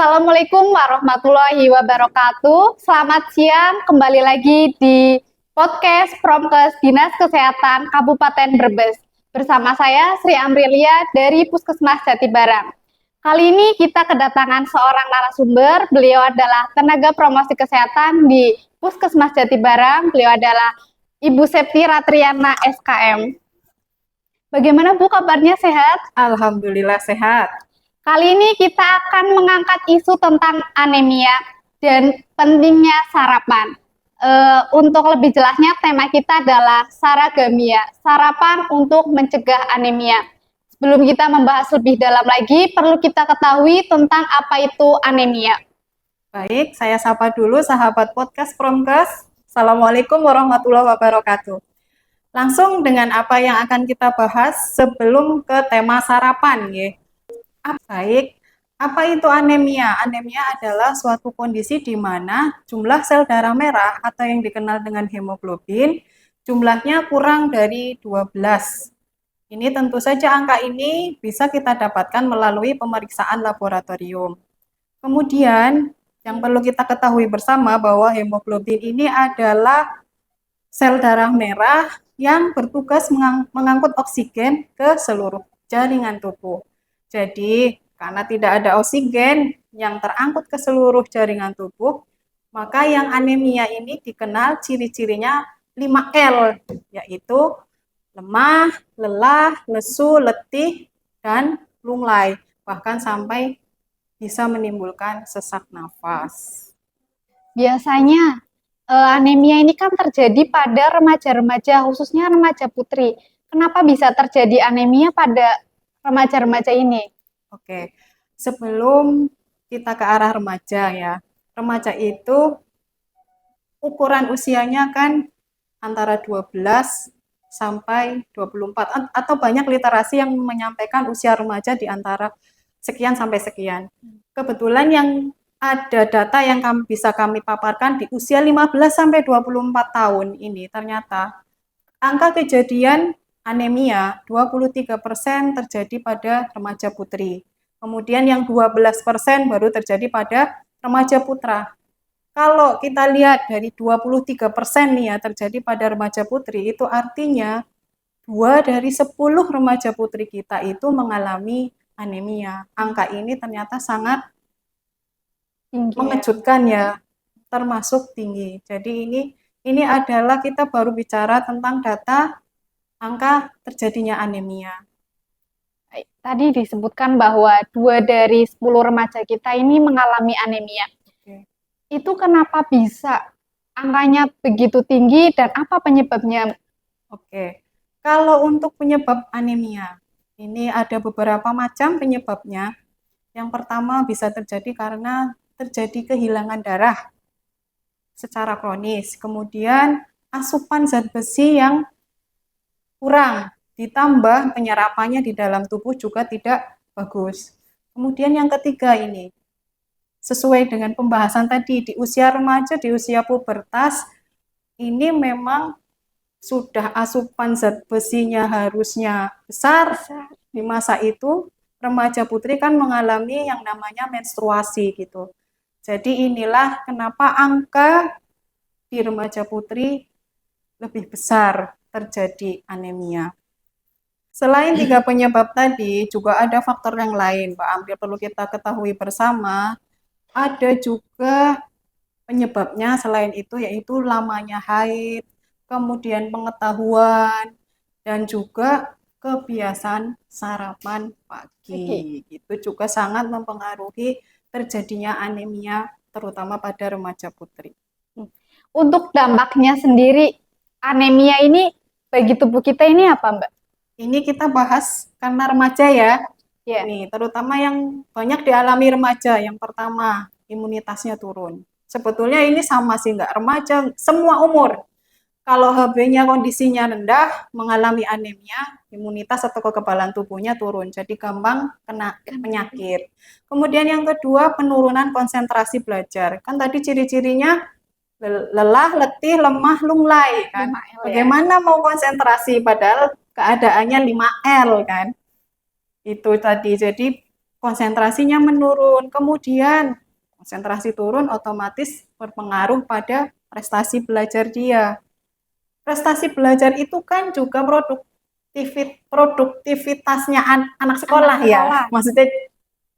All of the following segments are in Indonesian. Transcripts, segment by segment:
Assalamualaikum warahmatullahi wabarakatuh. Selamat siang, kembali lagi di podcast Promkes Dinas Kesehatan Kabupaten Brebes. Bersama saya Sri Amrilia dari Puskesmas Jatibarang. Kali ini kita kedatangan seorang narasumber. Beliau adalah tenaga promosi kesehatan di Puskesmas Jatibarang. Beliau adalah Ibu Septi Ratriana SKM. Bagaimana Bu kabarnya, sehat? Alhamdulillah sehat. Kali ini kita akan mengangkat isu tentang anemia dan pentingnya sarapan. Untuk lebih jelasnya, tema kita adalah Saragamia, sarapan untuk mencegah anemia. Sebelum kita membahas lebih dalam lagi, perlu kita ketahui tentang apa itu anemia. Baik, saya sapa dulu sahabat podcast Promkes. Assalamualaikum warahmatullahi wabarakatuh. Langsung dengan apa yang akan kita bahas sebelum ke tema sarapan, ya. Baik, apa itu anemia? Anemia adalah suatu kondisi di mana jumlah sel darah merah atau yang dikenal dengan hemoglobin jumlahnya kurang dari 12. Ini tentu saja angka ini bisa kita dapatkan melalui pemeriksaan laboratorium. Kemudian, yang perlu kita ketahui bersama bahwa hemoglobin ini adalah sel darah merah yang bertugas mengangkut oksigen ke seluruh jaringan tubuh. Jadi, karena tidak ada oksigen yang terangkut ke seluruh jaringan tubuh, maka yang anemia ini dikenal ciri-cirinya 5L, yaitu lemah, lelah, lesu, letih, dan lunglai, bahkan sampai bisa menimbulkan sesak nafas. Biasanya anemia ini kan terjadi pada remaja-remaja, khususnya remaja putri. Kenapa bisa terjadi anemia pada remaja-remaja ini? Oke, sebelum kita ke arah remaja ya, remaja itu ukuran usianya kan antara 12 sampai 24, atau banyak literasi yang menyampaikan usia remaja di antara sekian sampai sekian. Kebetulan yang ada data yang bisa kami paparkan di usia 15 sampai 24 tahun ini, ternyata angka kejadian anemia 23% terjadi pada remaja putri. Kemudian yang 12% baru terjadi pada remaja putra. Kalau kita lihat dari 23% nih ya terjadi pada remaja putri, itu artinya 2 dari 10 remaja putri kita itu mengalami anemia. Angka ini ternyata sangat tinggi, mengejutkan ya, termasuk tinggi. Jadi ini adalah kita baru bicara tentang data angka terjadinya anemia. Tadi disebutkan bahwa 2 dari 10 remaja kita ini mengalami anemia. Oke. Itu kenapa bisa angkanya begitu tinggi dan apa penyebabnya? Oke, kalau untuk penyebab anemia, ini ada beberapa macam penyebabnya. Yang pertama bisa terjadi karena terjadi kehilangan darah secara kronis. Kemudian asupan zat besi yang kurang, ditambah penyerapannya di dalam tubuh juga tidak bagus. Kemudian yang ketiga ini, sesuai dengan pembahasan tadi, di usia remaja, di usia pubertas, ini memang sudah asupan zat besinya harusnya besar. Di masa itu, remaja putri kan mengalami yang namanya menstruasi gitu. Jadi inilah kenapa angka di remaja putri lebih besar terjadi anemia. Selain 3 penyebab tadi, juga ada faktor yang lain, Pak Ambil, perlu kita ketahui bersama. Ada juga penyebabnya selain itu, yaitu lamanya haid, kemudian pengetahuan, dan juga kebiasaan sarapan pagi. Itu juga sangat mempengaruhi terjadinya anemia, terutama pada remaja putri. Untuk dampaknya sendiri, anemia ini bagi tubuh kita ini apa, Mbak? Ini kita bahas karena remaja ya. Ya. Nih, terutama yang banyak dialami remaja. Yang pertama, imunitasnya turun. Sebetulnya ini sama sih, nggak remaja, semua umur. Kalau HB-nya kondisinya rendah, mengalami anemia, imunitas atau kekebalan tubuhnya turun, jadi gampang kena penyakit. Kemudian yang kedua, penurunan konsentrasi belajar. Kan tadi ciri-cirinya lelah, letih, lemah, lunglai kan. Bagaimana mau konsentrasi padahal keadaannya 5L kan. Itu tadi. Jadi konsentrasinya menurun. Kemudian konsentrasi turun otomatis berpengaruh pada prestasi belajar dia. Prestasi belajar itu kan juga produktivitasnya anak sekolah Anak ya. sekolah. Maksudnya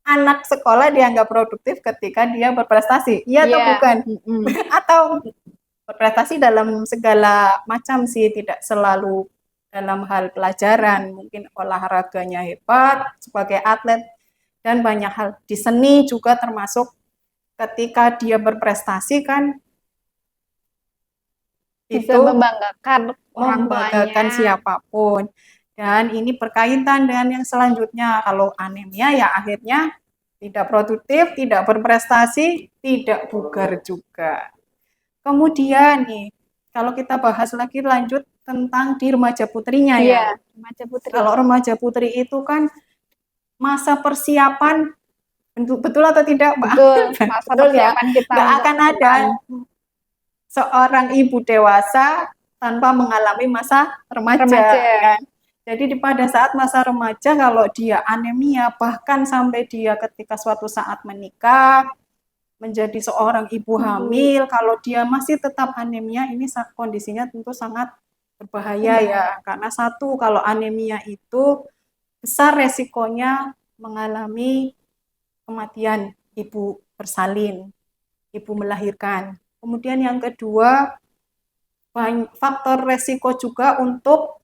anak sekolah dianggap produktif ketika dia berprestasi. Iya atau Iya. bukan? Mm-mm. Atau berprestasi dalam segala macam sih, tidak selalu dalam hal pelajaran. Mungkin olahraganya hebat sebagai atlet dan banyak hal. Di seni juga termasuk ketika dia berprestasi kan Bisa itu membanggakan orang membanggakan tuanya. siapapun. Dan ini berkaitan dengan yang selanjutnya. Kalau anemia ya akhirnya tidak produktif, tidak berprestasi, tidak bugar juga. Kemudian nih, kalau kita bahas lagi lanjut tentang di remaja putrinya ya. Iya, remaja putri. Kalau remaja putri itu kan masa persiapan, betul atau tidak, Mbak? Betul, masa Betul ya. persiapan kita Nggak untuk akan ke ada depan. seorang ibu dewasa tanpa mengalami masa remaja, Remaja. kan. Jadi pada saat masa remaja kalau dia anemia, bahkan sampai dia ketika suatu saat menikah, menjadi seorang ibu hamil, kalau dia masih tetap anemia, ini kondisinya tentu sangat berbahaya ya. Karena satu, kalau anemia itu besar resikonya mengalami kematian ibu bersalin, ibu melahirkan. Kemudian yang kedua, faktor resiko juga untuk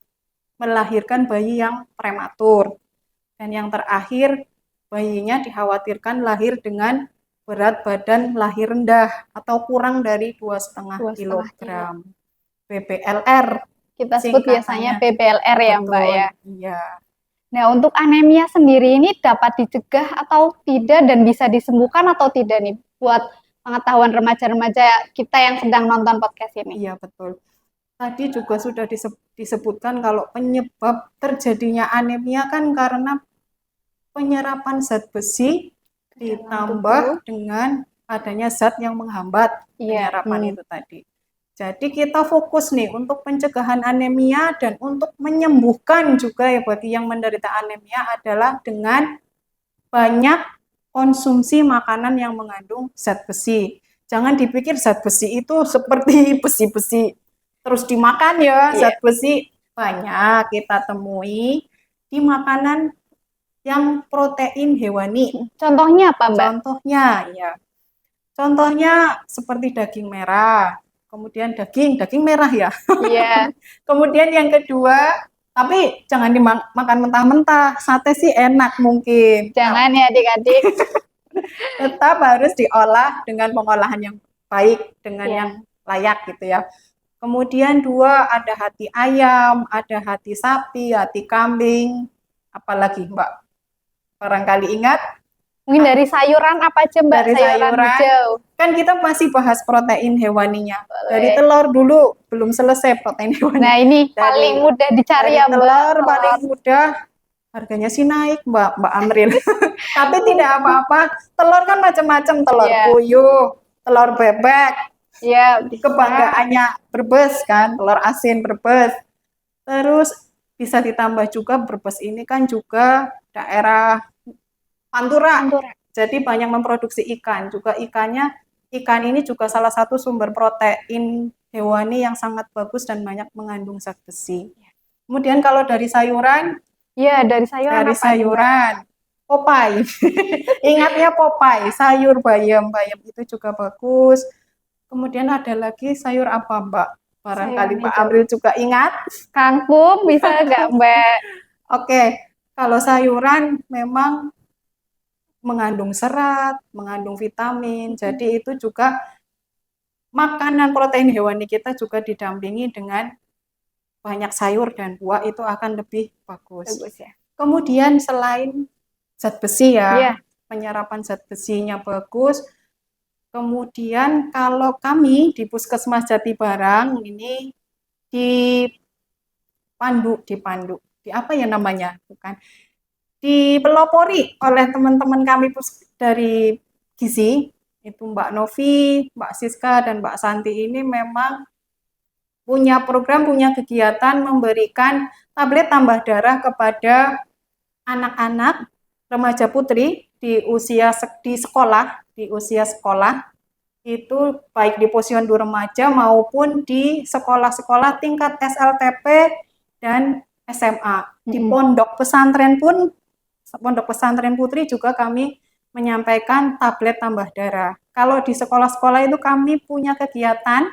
melahirkan bayi yang prematur. Dan yang terakhir, bayinya dikhawatirkan lahir dengan berat badan lahir rendah atau kurang dari 2,5 kilogram. BBLR Kita sebut biasanya BBLR ya, betul, Mbak ya. Iya. Nah, untuk anemia sendiri ini dapat dicegah atau tidak dan bisa disembuhkan atau tidak nih buat pengetahuan remaja-remaja kita yang sedang nonton podcast ini? Iya, betul. Tadi juga sudah disebutkan kalau penyebab terjadinya anemia kan karena penyerapan zat besi ditambah dengan adanya zat yang menghambat penyerapan itu tadi. Jadi kita fokus nih untuk pencegahan anemia dan untuk menyembuhkan juga ya bagi yang menderita anemia adalah dengan banyak konsumsi makanan yang mengandung zat besi. Jangan dipikir zat besi itu seperti besi-besi terus dimakan ya. Zat besi banyak kita temui di makanan yang protein hewani. Contohnya apa, Mbak? Contohnya seperti daging merah, kemudian daging merah ya. Iya. Kemudian yang kedua, tapi jangan dimakan mentah-mentah. Sate sih enak mungkin. Jangan ya adik-adik. Tetap harus diolah dengan pengolahan yang baik, dengan yang layak gitu ya. Kemudian dua, ada hati ayam, ada hati sapi, hati kambing, apalagi Mbak? Barangkali ingat? Mungkin dari sayuran apa aja, Mbak? Dari sayuran hijau. Kan kita masih bahas protein hewaninya. Boleh. Dari telur dulu, belum selesai protein hewani. Nah, ini paling mudah dicari ya, Mbak. Telur paling mudah, harganya sih naik, Mbak Amril. Tapi tidak apa-apa. Telur kan macam-macam, telur puyuh, telur bebek. Iya, kebanggaannya Brebes kan, telur asin Brebes. Terus bisa ditambah juga Brebes ini kan juga daerah Pantura. Jadi banyak memproduksi ikan. Juga ikan ini juga salah satu sumber protein hewani yang sangat bagus dan banyak mengandung zat besi. Kemudian kalau dari sayuran, dari sayuran Popeye. Ingatnya Popeye, sayur bayam itu juga bagus. Kemudian ada lagi sayur apa, Mbak? Barangkali Mbak Amril juga ingat. Kangkung bisa nggak, Mbak? Oke, kalau sayuran memang mengandung serat, mengandung vitamin. Jadi itu juga makanan protein hewani kita juga didampingi dengan banyak sayur dan buah itu akan lebih bagus. Ya. Kemudian selain zat besi ya, penyerapan zat besinya bagus. Kemudian kalau kami di Puskesmas Jatibarang ini dipandu, di apa ya namanya? Bukan. Dipelopori oleh teman-teman kami dari gizi, itu Mbak Novi, Mbak Siska, dan Mbak Santi ini memang punya program, punya kegiatan memberikan tablet tambah darah kepada anak-anak remaja putri di usia sekolah itu baik di posyandu remaja maupun di sekolah-sekolah tingkat SLTP dan SMA. Di pondok pesantren putri juga kami menyampaikan tablet tambah darah. Kalau di sekolah-sekolah itu kami punya kegiatan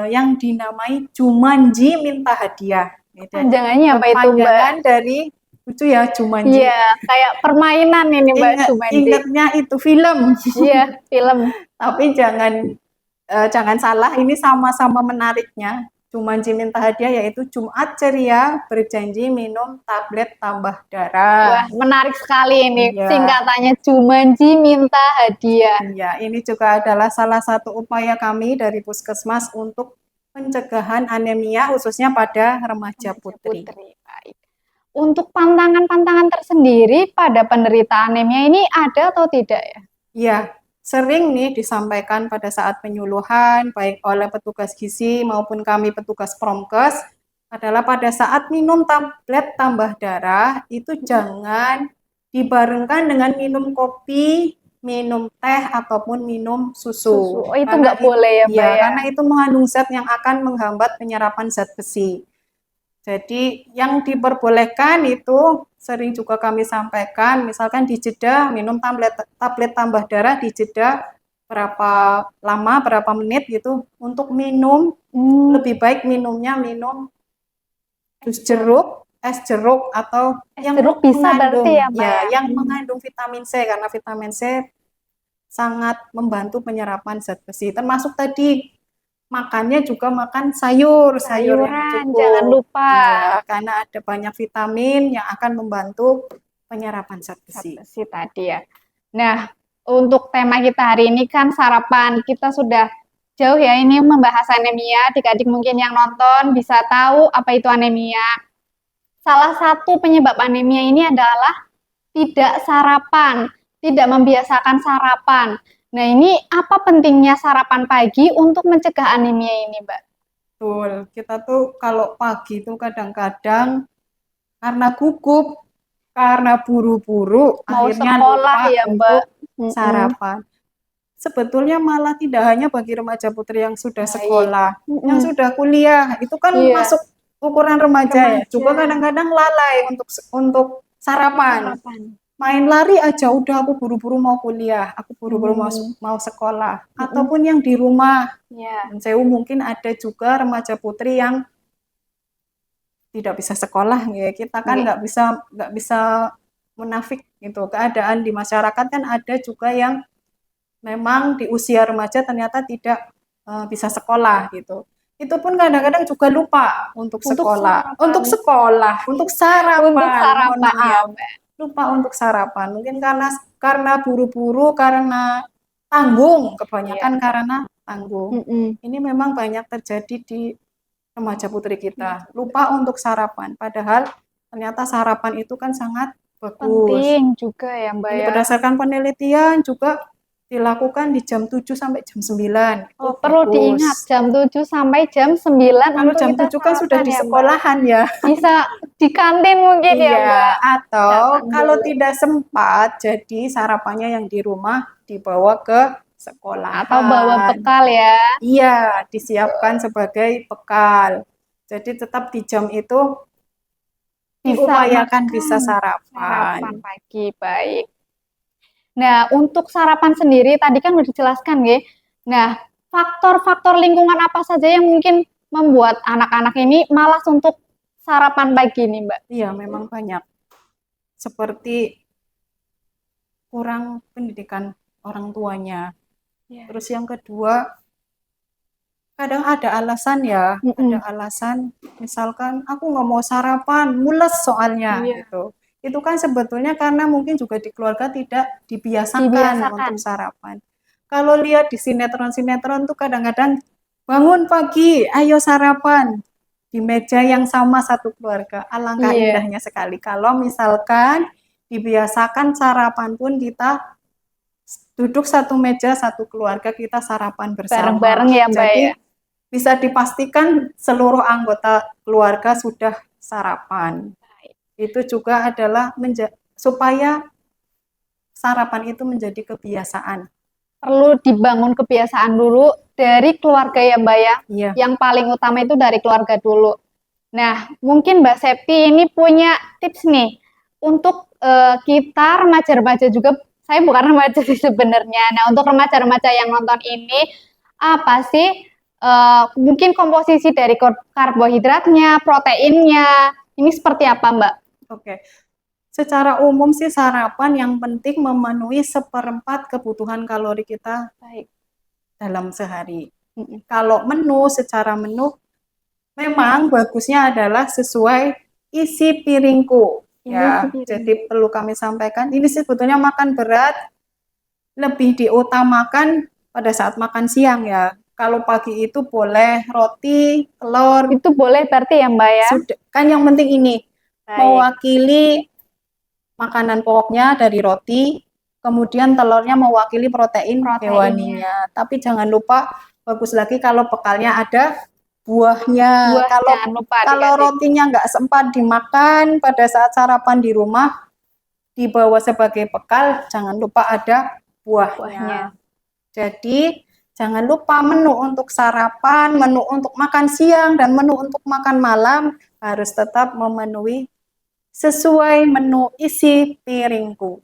yang dinamai Jumanji Minta Hadiah. Panjangannya apa itu, Mbak? Panjangan dari itu ya, Jumanji. Iya, kayak permainan ini, Mbak, Jumanji. Ingatnya itu film. Iya, film. Tapi jangan salah, ini sama-sama menariknya. Jumanji Minta Hadiah yaitu Jumat Ceria berjanji minum tablet tambah darah. Wah, menarik sekali ini. Iya. Singkatannya Jumanji Minta Hadiah. Iya, ini juga adalah salah satu upaya kami dari Puskesmas untuk pencegahan anemia khususnya pada remaja putri. Baik. Untuk pantangan-pantangan tersendiri pada penderita anemia ini ada atau tidak ya? Iya, sering nih disampaikan pada saat penyuluhan baik oleh petugas gizi maupun kami petugas Promkes adalah pada saat minum tablet tambah darah itu jangan dibarengkan dengan minum kopi, minum teh ataupun minum susu. Oh, itu nggak boleh ya, Mbak ya? Karena itu mengandung zat yang akan menghambat penyerapan zat besi. Jadi yang diperbolehkan itu sering juga kami sampaikan, misalkan di jeda minum tablet tambah darah di jeda berapa lama, berapa menit gitu untuk minum. Lebih baik minumnya minum jus jeruk, es jeruk atau yang jeruk bisa berarti ya, Mbak? Yang mengandung vitamin C karena vitamin C sangat membantu penyerapan zat besi. Termasuk tadi makannya juga makan sayuran, jangan lupa. Ya, karena ada banyak vitamin yang akan membantu penyerapan zat besi. Tadi ya. Nah, untuk tema kita hari ini kan sarapan. Kita sudah jauh ya ini membahas anemia. Adik-adik mungkin yang nonton bisa tahu apa itu anemia. Salah satu penyebab anemia ini adalah tidak sarapan, tidak membiasakan sarapan. Nah, ini apa pentingnya sarapan pagi untuk mencegah anemia ini, Mbak? Betul, kita tuh kalau pagi itu kadang-kadang karena gugup, karena buru-buru, mau akhirnya sekolah lupa ya, Mbak, untuk sarapan. Sebetulnya malah tidak hanya bagi remaja putri yang sudah sekolah, yang sudah kuliah, itu kan masuk ukuran remaja ya. Juga kadang-kadang lalai untuk sarapan. Main lari aja udah aku buru-buru mau kuliah, aku buru-buru mau sekolah, ataupun yang di rumah. Saya mungkin ada juga remaja putri yang tidak bisa sekolah ya. Kita kan nggak bisa munafik gitu. Keadaan di masyarakat kan ada juga yang memang di usia remaja ternyata tidak bisa sekolah gitu. Itu pun kadang-kadang juga lupa untuk sekolah, untuk sarapan, lupa untuk sarapan. Mungkin karena buru-buru, karena tanggung, kebanyakan karena tanggung. Ini memang banyak terjadi di remaja putri kita. Lupa untuk sarapan, padahal ternyata sarapan itu kan sangat bagus. Penting juga ya, Mbak. Ini berdasarkan penelitian juga dilakukan di jam 7 sampai jam 9. Oh, perlu diingat jam 7 sampai jam 9. Kalau jam 7 kan sudah di sekolahan ya. Bisa di kantin mungkin ya, Mbak. Atau kalau tidak sempat, jadi sarapannya yang di rumah dibawa ke sekolah. Atau bawa bekal ya. Iya, disiapkan sebagai bekal. Jadi tetap di jam itu diupayakan bisa sarapan pagi, baik. Nah, untuk sarapan sendiri tadi kan udah dijelaskan ya. Nah, faktor-faktor lingkungan apa saja yang mungkin membuat anak-anak ini malas untuk sarapan pagi nih, Mbak? Iya, memang banyak. Seperti kurang pendidikan orang tuanya. Terus yang kedua, kadang ada alasan ya, ada alasan misalkan aku nggak mau sarapan, mules soalnya gitu. Itu kan sebetulnya karena mungkin juga di keluarga tidak dibiasakan untuk sarapan. Kalau lihat di sinetron-sinetron tuh kadang-kadang bangun pagi, ayo sarapan di meja yang sama satu keluarga. Alangkah indahnya sekali kalau misalkan dibiasakan sarapan pun kita duduk satu meja satu keluarga, kita sarapan bersama. Bareng-bareng ya, Mbak. Jadi bisa dipastikan seluruh anggota keluarga sudah sarapan. Itu juga adalah supaya sarapan itu menjadi kebiasaan. Perlu dibangun kebiasaan dulu dari keluarga ya Mbak ya. Iya. Yang paling utama itu dari keluarga dulu. Nah, mungkin Mbak Septi ini punya tips nih untuk kita remaja-remaja juga. Saya bukan remaja sih sebenarnya. Nah, untuk remaja-remaja yang nonton ini, apa sih mungkin komposisi dari karbohidratnya, proteinnya, ini seperti apa Mbak? Oke. Secara umum sih sarapan yang penting memenuhi 1/4 kebutuhan kalori kita Baik. dalam sehari. Kalau secara menu memang bagusnya adalah sesuai isi piringku. Ya, jadi perlu kami sampaikan, ini sebetulnya makan berat lebih diutamakan pada saat makan siang ya. Kalau pagi itu boleh roti, telur. Itu boleh berarti ya Mbak ya? Sudah, kan yang penting ini mewakili makanan pokoknya dari roti, kemudian telurnya mewakili protein hewaninya. Tapi jangan lupa, bagus lagi kalau bekalnya ada buahnya. Kalau rotinya nggak sempat dimakan pada saat sarapan di rumah, dibawa sebagai bekal, jangan lupa ada buahnya. Jadi jangan lupa menu untuk sarapan, menu untuk makan siang, dan menu untuk makan malam harus tetap memenuhi sesuai menu isi piringku.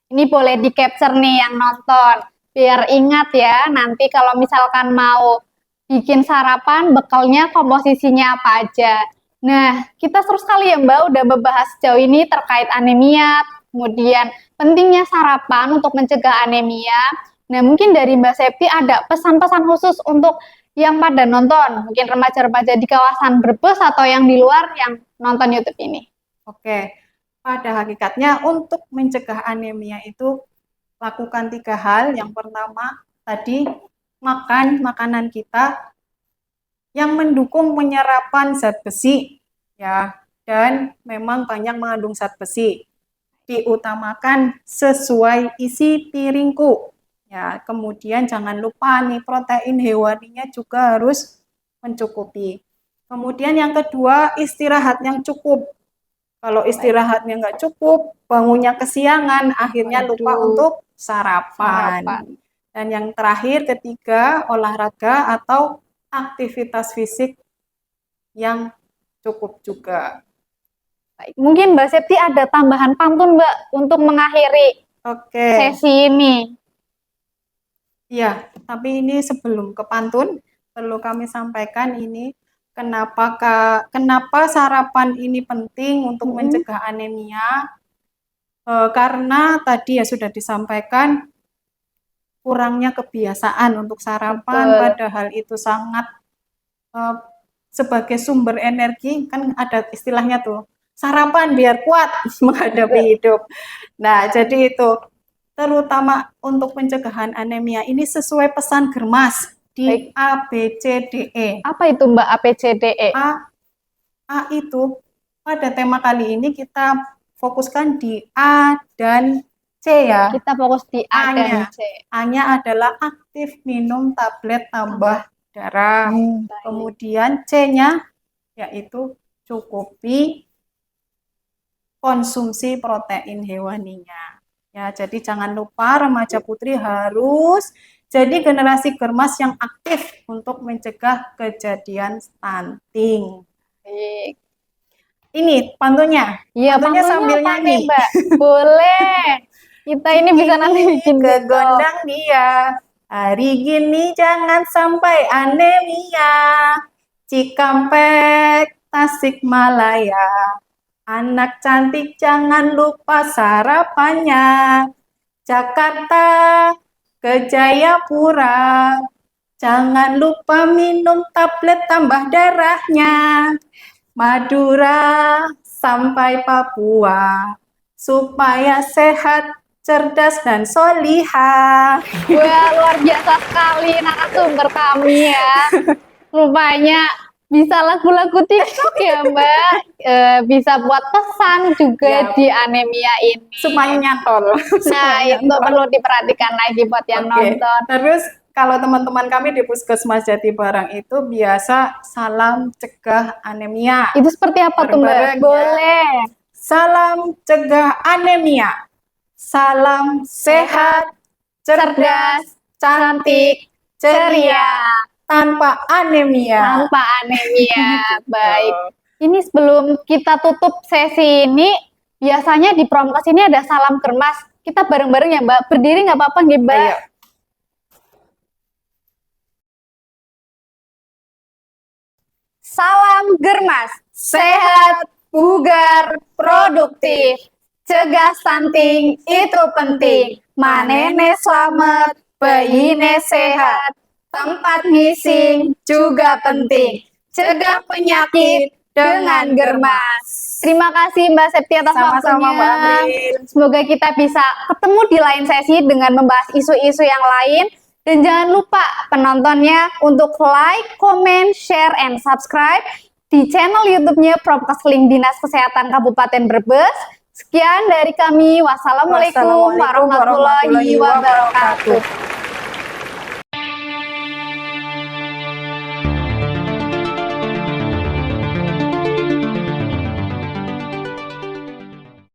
Ini boleh di-capture nih yang nonton, biar ingat ya, nanti kalau misalkan mau bikin sarapan, bekalnya komposisinya apa aja. Nah, kita seru sekali ya Mbak, udah membahas sejauh ini terkait anemia, kemudian pentingnya sarapan untuk mencegah anemia. Nah, mungkin dari Mbak Septi ada pesan-pesan khusus untuk yang pada nonton, mungkin remaja-remaja di kawasan Brebes atau yang di luar yang nonton YouTube ini. Oke, pada hakikatnya untuk mencegah anemia itu lakukan 3 hal. Yang pertama tadi, makan makanan kita yang mendukung penyerapan zat besi ya, dan memang banyak mengandung zat besi. Diutamakan sesuai isi piringku. Ya, kemudian jangan lupa nih protein hewaninya juga harus mencukupi. Kemudian yang kedua, istirahat yang cukup. Kalau istirahatnya nggak cukup, bangunnya kesiangan, akhirnya lupa untuk sarapan. Dan yang terakhir, ketiga, olahraga atau aktivitas fisik yang cukup juga. Baik. Mungkin Mbak Septi ada tambahan pantun Mbak untuk mengakhiri sesi ini. Iya, tapi ini sebelum ke pantun, perlu kami sampaikan ini kenapa sarapan ini penting untuk mencegah anemia. Karena tadi ya sudah disampaikan kurangnya kebiasaan untuk sarapan. Padahal itu sangat sebagai sumber energi, kan ada istilahnya tuh, sarapan biar kuat menghadapi hidup. Nah, jadi itu terutama untuk pencegahan anemia ini sesuai pesan Germas di ABCDE. Apa itu Mbak ABCDE? A itu pada tema kali ini kita fokuskan di A dan C ya. Kita fokus di A dan C. A-nya adalah aktif minum tablet tambah darah. Kemudian C-nya yaitu cukupi konsumsi protein hewaninya. Ya, jadi jangan lupa remaja putri harus jadi generasi Germas yang aktif untuk mencegah kejadian stunting. Baik. Ini pantunnya. Iya, pantunnya sambil nyanyi, Mbak. Boleh. Kita ini bisa nanti bikin kegondang dia. Hari gini jangan sampai anemia. Cikampek, Tasikmalaya. Anak cantik jangan lupa sarapannya. Jakarta ke Jayapura. Jangan lupa minum tablet tambah darahnya. Madura sampai Papua. Supaya sehat, cerdas, dan solihah. Wah, luar biasa sekali narasumber kami ya. Rupanya bisa lagu-lagu TikTok ya Mbak, bisa buat pesan juga ya, di anemia ini. Semuanya nyantol. Nah, itu perlu diperhatikan lagi buat yang nonton. Terus kalau teman-teman kami di Puskesmas Jatibarang itu biasa salam cegah anemia. Itu seperti apa tuh Mbak? Boleh. Salam cegah anemia. Salam sehat, cerdas, cantik, ceria, tanpa anemia. Tanpa anemia. Baik. Ini sebelum kita tutup sesi ini, biasanya di Promkes ini ada salam germas. Kita bareng-bareng ya Mbak. Berdiri nggak apa-apa nggih Mbak? Ayo. Salam germas, sehat, bugar, produktif. Cegah stunting itu penting. Manene slamet, bayine sehat. Tempat ngising juga penting. Cegah penyakit dengan germas. Terima kasih Mbak Septi atas Sama-sama, waktunya. Mbak April. Semoga kita bisa ketemu di lain sesi dengan membahas isu-isu yang lain. Dan jangan lupa penontonnya untuk like, comment, share, and subscribe di channel YouTube-nya Promkes Link Dinas Kesehatan Kabupaten Brebes. Sekian dari kami. Wassalamualaikum warahmatullahi wabarakatuh.